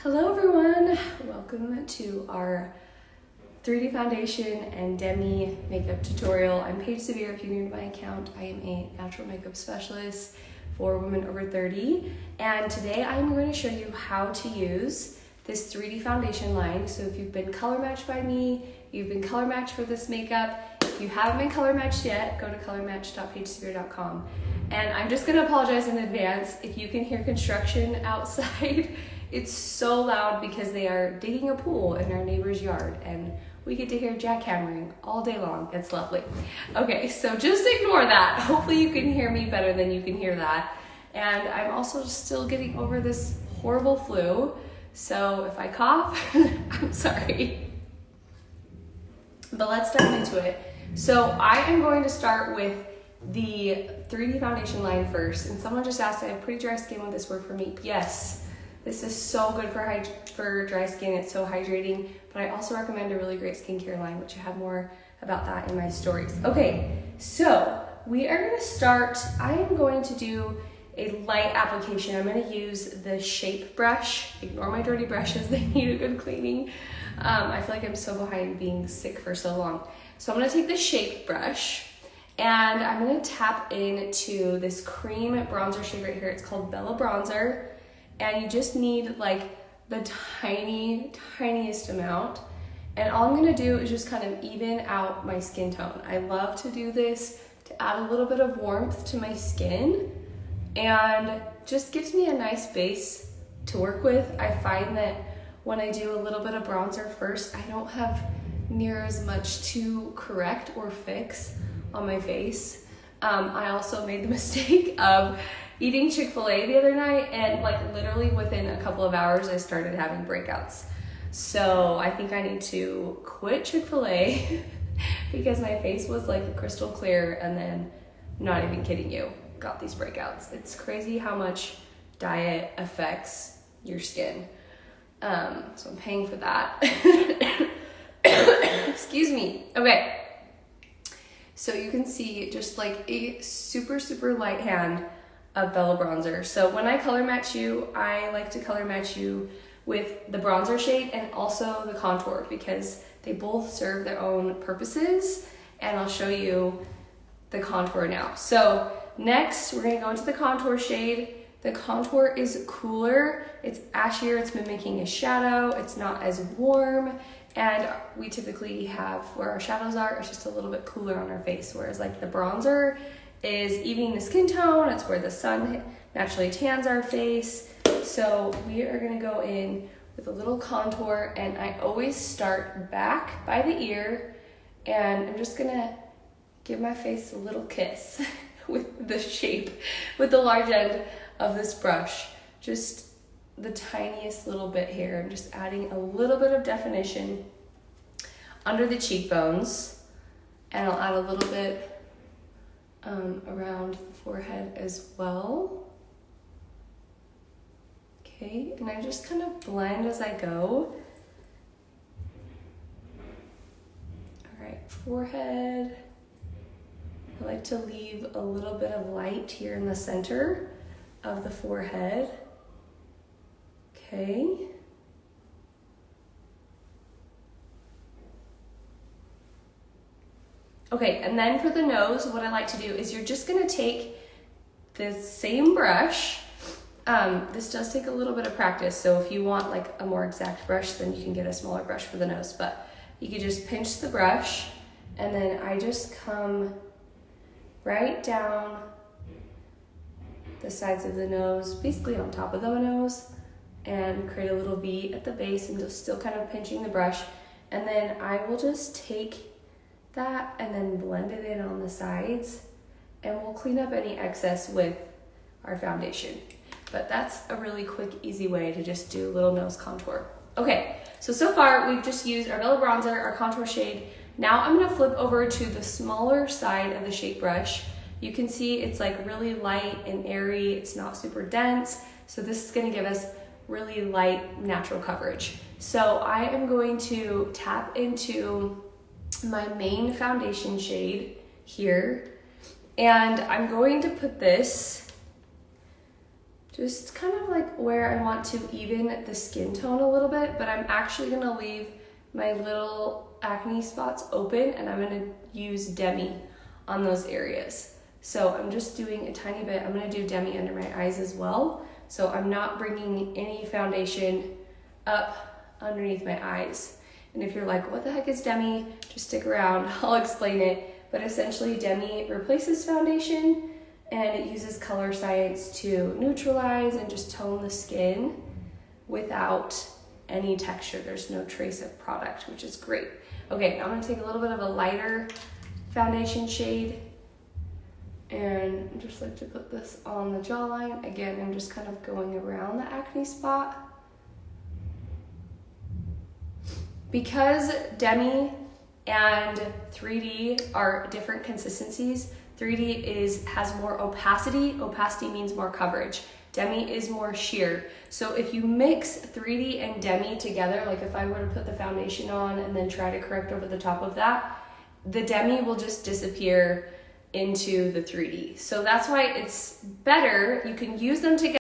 Hello everyone, welcome to our 3D foundation and Demi makeup tutorial. I'm Paige Severe. If you're new to my account, I am a natural makeup specialist for women over 30, and today I'm going to show you how to use this 3D foundation line. So if you've been color matched by me, you've been color matched for this makeup. If you haven't been color matched yet, go to colormatch.pagesevere.com. And I'm just gonna apologize in advance if you can hear construction outside. It's so loud because they are digging a pool in our neighbor's yard and we get to hear jackhammering all day long. It's lovely. Okay, so just ignore that. Hopefully you can hear me better than you can hear that. And I'm also still getting over this horrible flu. So if I cough, I'm sorry. But let's dive into it. So I am going to start with the 3D foundation line first. And someone just asked, I have pretty dry skin, would this work for me? Yes. This is so good for dry skin. It's so hydrating, but I also recommend a really great skincare line, which I have more about that in my stories. Okay, so we are gonna start. I am going to do a light application. I'm gonna use the shape brush. Ignore my dirty brushes, they need a good cleaning. I feel like I'm so behind being sick for so long. So I'm gonna take the shape brush and I'm gonna tap into this cream bronzer shade right here. It's called Bella Bronzer. And you just need like the tiniest amount. And all I'm gonna do is just kind of even out my skin tone. I love to do this to add a little bit of warmth to my skin and just gives me a nice base to work with. I find that when I do a little bit of bronzer first, I don't have near as much to correct or fix on my face. I also made the mistake of eating Chick-fil-A the other night, and like literally within a couple of hours I started having breakouts. So I think I need to quit Chick-fil-A because my face was like crystal clear, and then, not even kidding you, got these breakouts. It's crazy how much diet affects your skin. So I'm paying for that. Excuse me. Okay. So you can see just like a super light hand of Bella Bronzer. So when I color match you, I like to color match you with the bronzer shade and also the contour because they both serve their own purposes, and I'll show you the contour now. So next we're gonna go into the contour shade. The contour is cooler, it's ashier, it's mimicking a shadow, it's not as warm, and we typically have where our shadows are, it's just a little bit cooler on our face, whereas like the bronzer is evening the skin tone. It's where the sun naturally tans our face. So we are gonna go in with a little contour, and I always start back by the ear, and I'm just gonna give my face a little kiss with the shape, with the large end of this brush. Just the tiniest little bit here. I'm just adding a little bit of definition under the cheekbones, and I'll add a little bit around the forehead as well. Okay, and I just kind of blend as I go. All right, forehead. I like to leave a little bit of light here in the center of the forehead. Okay. Okay, and then for the nose, what I like to do is you're just gonna take the same brush. This does take a little bit of practice, so if you want like a more exact brush, then you can get a smaller brush for the nose, but you can just pinch the brush, and then I just come right down the sides of the nose, basically on top of the nose, and create a little V at the base, and just still kind of pinching the brush, and then I will just take that and then blend it in on the sides, and we'll clean up any excess with our foundation. But that's a really quick, easy way to just do a little nose contour. Okay, so far we've just used our Bella Bronzer, our contour shade. Now I'm gonna flip over to the smaller side of the shape brush. You can see it's like really light and airy, it's not super dense, so this is gonna give us really light, natural coverage. So I am going to tap into my main foundation shade here, and I'm going to put this just kind of like where I want to even the skin tone a little bit, but I'm actually gonna leave my little acne spots open and I'm gonna use Demi on those areas. So I'm just doing a tiny bit. I'm gonna do Demi under my eyes as well. So I'm not bringing any foundation up underneath my eyes. And if you're like, what the heck is Demi? Just stick around, I'll explain it. But essentially Demi replaces foundation and it uses color science to neutralize and just tone the skin without any texture. There's no trace of product, which is great. Okay, now I'm gonna take a little bit of a lighter foundation shade and I just like to put this on the jawline. Again, I'm just kind of going around the acne spot. Because Demi and 3D are different consistencies, 3D has more opacity. Opacity means more coverage. Demi is more sheer. So if you mix 3D and Demi together, like if I were to put the foundation on and then try to correct over the top of that, the Demi will just disappear into the 3D. So that's why it's better. You can use them together.